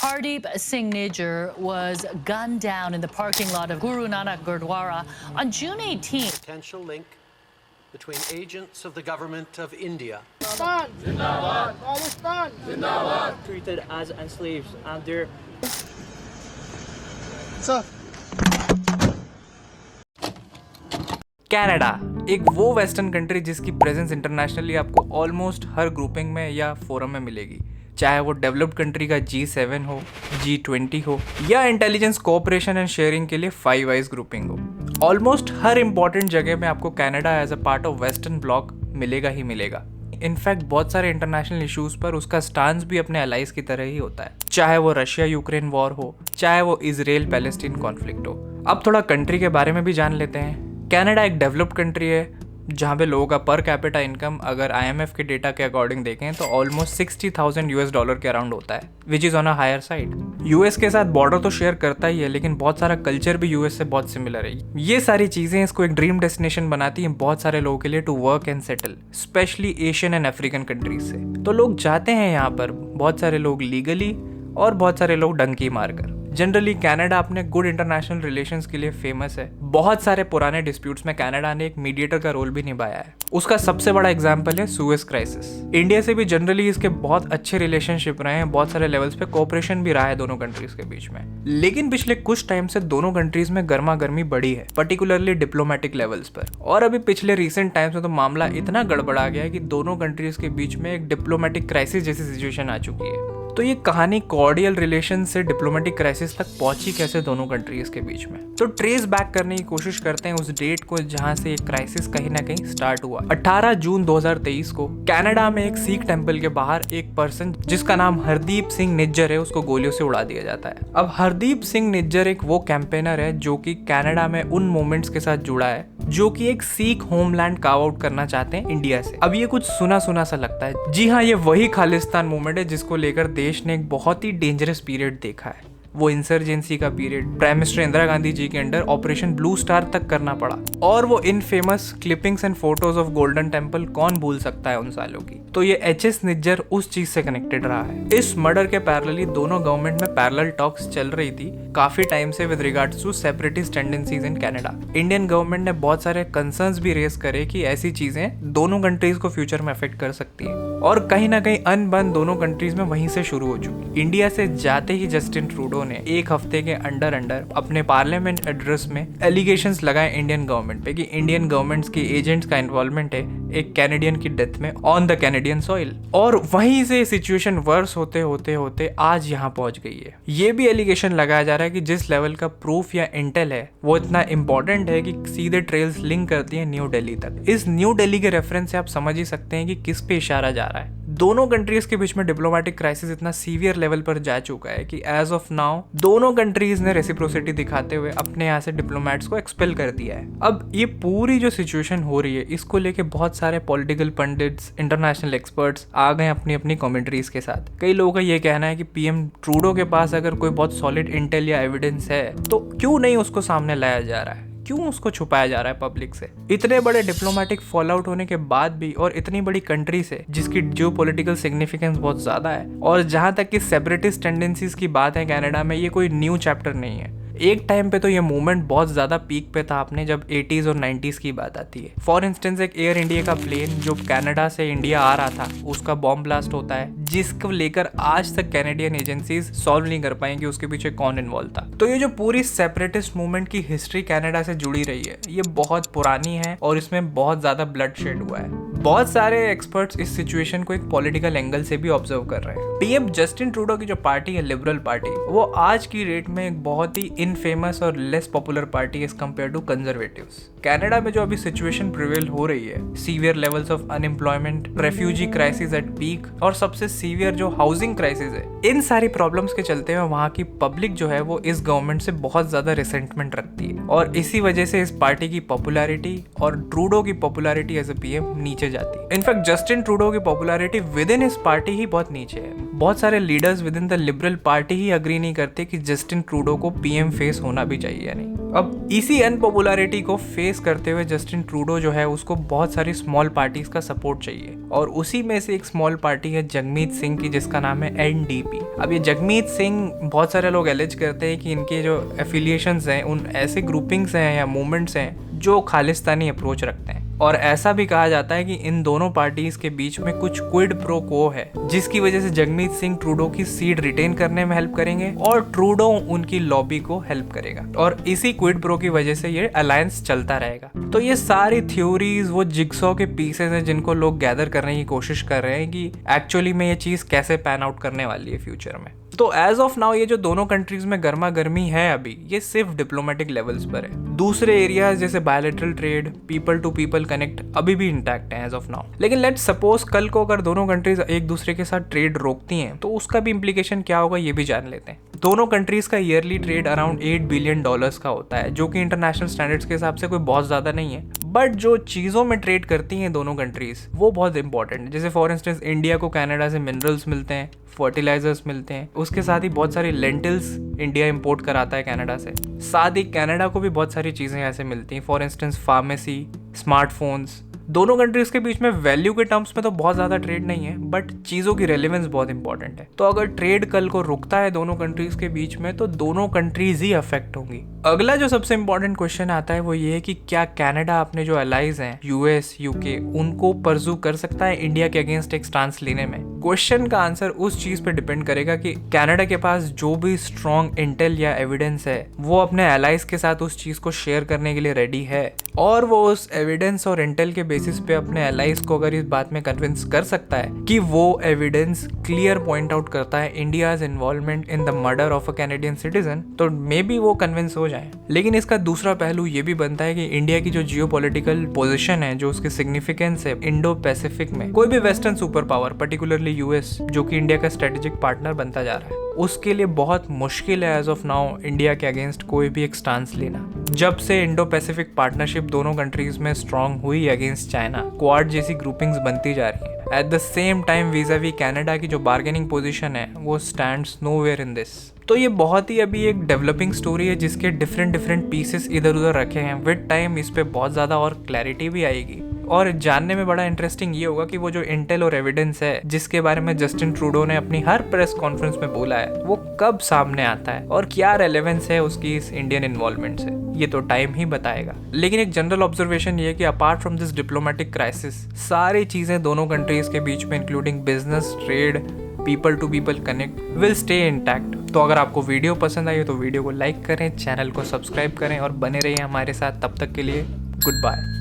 Hardeep Singh Nijjar was gunned down in the parking lot of Guru Nanak Gurdwara on June 18th. Potential link between agents of the government of India. Pakistan! Zindabad! Pakistan! Zindabad! Treated as enslaved and they're Sir. Canada एक वो western country जिसकी presence internationally आपको almost हर grouping में या forum में मिलेगी, चाहे वो डेवलप्ड कंट्री का G7 हो, G20 हो या इंटेलिजेंस कोऑपरेशन एंड शेयरिंग के लिए 5 आइज ग्रुपिंग हो। ऑलमोस्ट हर इंपॉर्टेंट जगह में आपको Canada as a part of western bloc मिलेगा ही मिलेगा। इनफैक्ट बहुत सारे इंटरनेशनल इश्यूज पर उसका स्टांस भी अपने अलाइज की तरह ही होता है, चाहे वो रशिया यूक्रेन वॉर हो, चाहे वो इजराइल पैलेस्टीन कॉन्फ्लिक्ट हो। अब थोड़ा कंट्री के बारे में भी जान लेते हैं। कनाडा एक डेवलप्ड कंट्री है जहाँ पे लोगों का पर कैपिटा इनकम अगर IMF के डेटा के अकॉर्डिंग देखें तो ऑलमोस्ट $60,000 के अराउंड होता है, which is on a higher side. US के साथ बॉर्डर तो शेयर करता ही है, लेकिन बहुत सारा कल्चर भी यूएस से बहुत सिमिलर है। ये सारी चीज़ें इसको एक ड्रीम डेस्टिनेशन बनाती हैं बहुत सारे लोगों के लिए to work and settle, especially Asian and African countries से। तो लोग जाते हैं यहाँ पर, बहुत सारे लोग लीगली और बहुत सारे लोग डंकी मारकर। जनरली कनाडा अपने गुड इंटरनेशनल रिलेशंस के लिए फेमस है। बहुत सारे पुराने डिस्प्यूट्स में कनाडा ने एक मीडिएटर का रोल भी निभाया है। उसका सबसे बड़ा एग्जांपल है सुएज क्राइसिस। इंडिया से भी जनरली इसके बहुत अच्छे रिलेशनशिप रहे हैं, बहुत सारे लेवल्स पे कोऑपरेशन भी रहा है दोनों कंट्रीज के बीच में। लेकिन पिछले कुछ टाइम से दोनों कंट्रीज में गर्मा गर्मी बढ़ी है, पर्टिकुलरली डिप्लोमेटिक लेवल्स पर। और अभी पिछले रिसेंट टाइम्स में तो मामला इतना गड़बड़ा गया है कि दोनों कंट्रीज के बीच में एक डिप्लोमेटिक क्राइसिस जैसी सिचुएशन आ चुकी है। तो ये कहानी कॉर्डियल रिलेशन से डिप्लोमेटिक क्राइसिस तक पहुंची कैसे दोनों कंट्रीज के बीच में। तो ट्रेस बैक करने की कोशिश करते हैं उस डेट को जहां से ये क्राइसिस कहीं ना कहीं स्टार्ट हुआ। 18 जून 2023 को कनाडा में एक सिख टेंपल के बाहर एक पर्सन जिसका नाम हरदीप सिंह निज्जर है, उसको गोलियों से उड़ा दिया जाता है। अब हरदीप सिंह निज्जर एक वो कैंपेनर है जो कि कनाडा में उन मूवमेंट्स के साथ जुड़ा है जो कि एक सिख होमलैंड कार्व आउट करना चाहते हैं इंडिया से। अब ये कुछ सुना सुना सा लगता है, जी हाँ, ये वही खालिस्तान मूवमेंट है जिसको लेकर देश ने एक बहुत ही डेंजरस पीरियड देखा है। वो इंसर्जेंसी का period prime minister Indira Gandhi ji के अंडर ऑपरेशन ब्लू स्टार तक करना पड़ा, और वो infamous clippings and photos of golden temple कौन भूल सकता है उन सालों की। तो ये HS निज्जर उस चीज से कनेक्टेड रहा है। इस मर्डर के पैरेलली दोनों गवर्नमेंट में पैरेलल टॉक्स चल रही थी काफी टाइम से with regards to separatist tendencies in Canada. Indian government ने बहुत सारे कंसर्न्स भी रेज करे कि ऐसी चीजें दोनों कंट्रीज को फ्यूचर में अफेक्ट कर सकती है, और कहीं ना कहीं अनबन दोनों कंट्रीज में वहीं से शुरू हो चुकी। इंडिया से जाते ही जस्टिन ट्रूडो ने एक हफ्ते के अंडर अपने पार्लियामेंट एड्रेस में एलिगेशंस लगाए इंडियन गवर्नमेंट पे कि इंडियन गवर्नमेंट्स के एजेंट्स का इन्वॉल्वमेंट है एक कैनेडियन की डेथ में ऑन द कैनेडियन सॉइल। और वहीं से सिचुएशन वर्स होते होते होते आज यहाँ पहुंच गई है। ये भी एलिगेशन लगाया जा रहा है कि जिस लेवल का प्रूफ या इंटेल है वो इतना इंपॉर्टेंट है कि सीधे ट्रेल्स लिंक करती है न्यू दिल्ली तक। इस न्यू दिल्ली के रेफरेंस से आप समझ ही सकते हैं कि किस पे इशारा जा रहा है। दोनों कंट्रीज के बीच में डिप्लोमेटिक क्राइसिस इतना सीवियर लेवल पर जा चुका है कि एज ऑफ नाउ दोनों कंट्रीज ने रेसिप्रोसिटी दिखाते हुए अपने यहाँ से डिप्लोमेट्स को एक्सपेल कर दिया है। अब ये पूरी जो सिचुएशन हो रही है इसको लेके बहुत सारे पॉलिटिकल पंडित्स, इंटरनेशनल एक्सपर्ट्स आ गए अपनी अपनी कमेंट्रीज के साथ। कई लोगों का ये कहना है कि PM ट्रूडो के पास अगर कोई बहुत सॉलिड इंटेल या एविडेंस है तो क्यों नहीं उसको सामने लाया जा रहा है, क्यों उसको छुपाया जा रहा है पब्लिक से। इतने बड़े डिप्लोमेटिक फॉल आउट होने के बाद भी, और इतनी बड़ी कंट्री से जिसकी जियो पॉलिटिकल सिग्निफिकेंस बहुत ज्यादा है, और जहां तक कि सेपरेटिस्ट टेंडेंसीज की बात है कनाडा में, ये कोई न्यू चैप्टर नहीं है। एक टाइम पे तो ये मूवमेंट बहुत ज्यादा पीक पे था आपने जब 80s और 90s की बात आती है। फॉर इंस्टेंस एक एयर इंडिया का प्लेन जो कनाडा से इंडिया आ रहा था उसका बॉम्ब ब्लास्ट होता है, जिसको लेकर आज तक कैनेडियन एजेंसीज सॉल्व नहीं कर पाएंगी उसके पीछे कौन इन्वॉल्व था। तो ये जो पूरी सेपरेटिस्ट मूवमेंट की हिस्ट्री कनाडा से जुड़ी रही है ये बहुत पुरानी है और इसमें बहुत ज्यादा ब्लड शेड हुआ है। बहुत सारे एक्सपर्ट्स इस सिचुएशन को एक पॉलिटिकल एंगल से भी ऑब्जर्व कर रहे हैं। PM जस्टिन ट्रूडो की जो पार्टी है लिबरल पार्टी, वो आज की डेट में एक बहुत ही इनफेमस और less popular party as compared to conservatives. Canada में जो अभी सिचुएशन प्रिवेल हो रही है, severe levels of unemployment, refugee crisis at peak, और सबसे सीवियर जो हाउसिंग क्राइसिस है, इन सारी प्रॉब्लम्स के चलते हुए वहाँ की पब्लिक जो है वो इस गवर्नमेंट से बहुत ज्यादा रिसेंटमेंट रखती है, और इसी वजह से इस पार्टी की पॉपुलैरिटी और ट्रूडो की पॉपुलैरिटी एज ए PM नीचे जाती है। इनफैक्ट जस्टिन ट्रूडो की पॉपुलैरिटी विद इन इस पार्टी ही बहुत नीचे है। बहुत सारे leaders with in the liberal party he agree नहीं करते कि जस्टिन ट्रूडो को PM फेस होना भी चाहिए या नहीं। अब इसी अनपॉपुलैरिटी को फेस फेस करते हुए जस्टिन ट्रूडो जो है उसको बहुत सारी स्मॉल पार्टीज का सपोर्ट चाहिए, और उसी में से एक स्मॉल पार्टी है जगमीत सिंह की, जिसका नाम है एनडीपी। अब ये जगमीत सिंह, बहुत सारे लोग एलिज करते हैं कि इनके जो एफिलिएशंस हैं उन ऐसे ग्रुपिंग्स हैं या मूवमेंट्स हैं जो खालिस्तानी अप्रोच रखते हैं, और ऐसा भी कहा जाता है कि इन दोनों पार्टीज के बीच में कुछ क्विड प्रो को है, जिसकी वजह से जगमीत सिंह ट्रूडो की सीट रिटेन करने में हेल्प करेंगे और ट्रूडो उनकी लॉबी को हेल्प करेगा, और इसी क्विड प्रो की वजह से ये अलायंस चलता रहेगा। तो ये सारी थ्योरीज वो जिगसॉ के पीसेस हैं जिनको लोग गैदर करने की कोशिश कर रहे हैं कि एक्चुअली में ये चीज कैसे पैन आउट करने वाली है फ्यूचर में। तो एज ऑफ नाउ ये जो दोनों कंट्रीज में गर्मा गर्मी है अभी, ये सिर्फ डिप्लोमेटिक लेवल्स पर है। दूसरे एरियाज जैसे bilateral trade, people to people connect अभी भी इंटैक्ट है एज ऑफ नाउ। लेकिन लेट्स सपोज कल को अगर दोनों कंट्रीज एक दूसरे के साथ ट्रेड रोकती हैं तो उसका भी इम्प्लीकेशन क्या होगा ये भी जान लेते हैं। दोनों कंट्रीज का ईयरली ट्रेड अराउंड $8 बिलियन का होता है, जो कि इंटरनेशनल स्टैंडर्ड्स के हिसाब से कोई बहुत ज्यादा नहीं है, बट जो चीजों में ट्रेड करती हैं दोनों कंट्रीज वो बहुत इंपॉर्टेंट है। जैसे फॉर इंस्टेंस इंडिया को कनाडा से मिनरल्स मिलते हैं, फर्टिलाइजर्स मिलते हैं, उसके साथ ही बहुत सारी लेंटिल्स इंडिया इंपोर्ट कराता है कनाडा से, साथ ही कनाडा को भी बहुत सारी चीजें ऐसे मिलती हैं, फॉर इंस्टेंस फार्मेसी, स्मार्टफोन्स। दोनों कंट्रीज के बीच में वैल्यू के टर्म्स में तो बहुत ज्यादा ट्रेड नहीं है, बट चीजों की रेलेवेंस बहुत इंपॉर्टेंट है। तो अगर ट्रेड कल को रुकता है दोनों कंट्रीज के बीच में तो दोनों कंट्रीज ही अफेक्ट होंगी। अगला जो सबसे इंपॉर्टेंट क्वेश्चन आता है वो ये है कि क्या कनाडा अपने जो अलाइज हैं यूएस, यूके, उनको परसू कर सकता है इंडिया के अगेंस्ट एक स्टांस लेने में। क्वेश्चन का आंसर उस चीज पे डिपेंड करेगा कि कनाडा के पास जो भी स्ट्रॉन्ग इंटेल या एविडेंस है वो अपने अलाइज के साथ उस चीज को शेयर करने के लिए रेडी है, और वो उस एविडेंस और इंटेल के बेसिस पे अपने अलाइज को अगर इस बात में कन्विंस कर सकता है कि वो एविडेंस क्लियर पॉइंट आउट करता है India's involvement in the murder of a Canadian citizen, तो मे बी वो कन्विंस हो जाए। लेकिन इसका दूसरा पहलू ये भी बनता है कि इंडिया की जो जियोपॉलिटिकल पोजीशन है, जो उसकी सिग्निफिकेंस है इंडो पैसिफिक में, कोई भी western super power particularly US जो कि इंडिया का स्ट्रेटेजिक पार्टनर बनता जा रहा है, उसके लिए बहुत मुश्किल है एज ऑफ नाउ इंडिया के अगेंस्ट कोई भी एक स्टांस लेना। जब से इंडो पैसिफिक पार्टनरशिप दोनों कंट्रीज में स्ट्रांग हुई अगेंस्ट चाइना, क्वाड जैसी ग्रुपिंग्स बनती जा रही है। At the same time vis-a-vis Canada की जो बार्गेनिंग पोजीशन है वो स्टैंड्स नोवेयर इन दिस। तो ये बहुत ही अभी एक डेवलपिंग स्टोरी है जिसके डिफरेंट पीसेस इधर उधर रखे हैं। विद टाइम इस पे बहुत ज़्यादा और क्लैरिटी भी आएगी, और जानने में बड़ा इंटरेस्टिंग ये होगा कि वो जो इंटेल और एविडेंस है जिसके बारे में जस्टिन ट्रूडो ने अपनी हर प्रेस कॉन्फ्रेंस में बोला है वो कब सामने आता है और क्या रेलेवेंस है उसकी इस इंडियन इन्वॉल्वमेंट से, ये तो टाइम ही बताएगा। लेकिन एक जनरल ऑब्जर्वेशन ये है कि apart from this diplomatic crisis, सारी चीजें दोनों कंट्रीज के बीच में including business, trade, people to people connect will stay intact. तो अगर आपको वीडियो पसंद आई हो तो वीडियो को लाइक करें, चैनल को सब्सक्राइब करें और बने रहिए हमारे साथ। तब तक के लिए गुड बाय।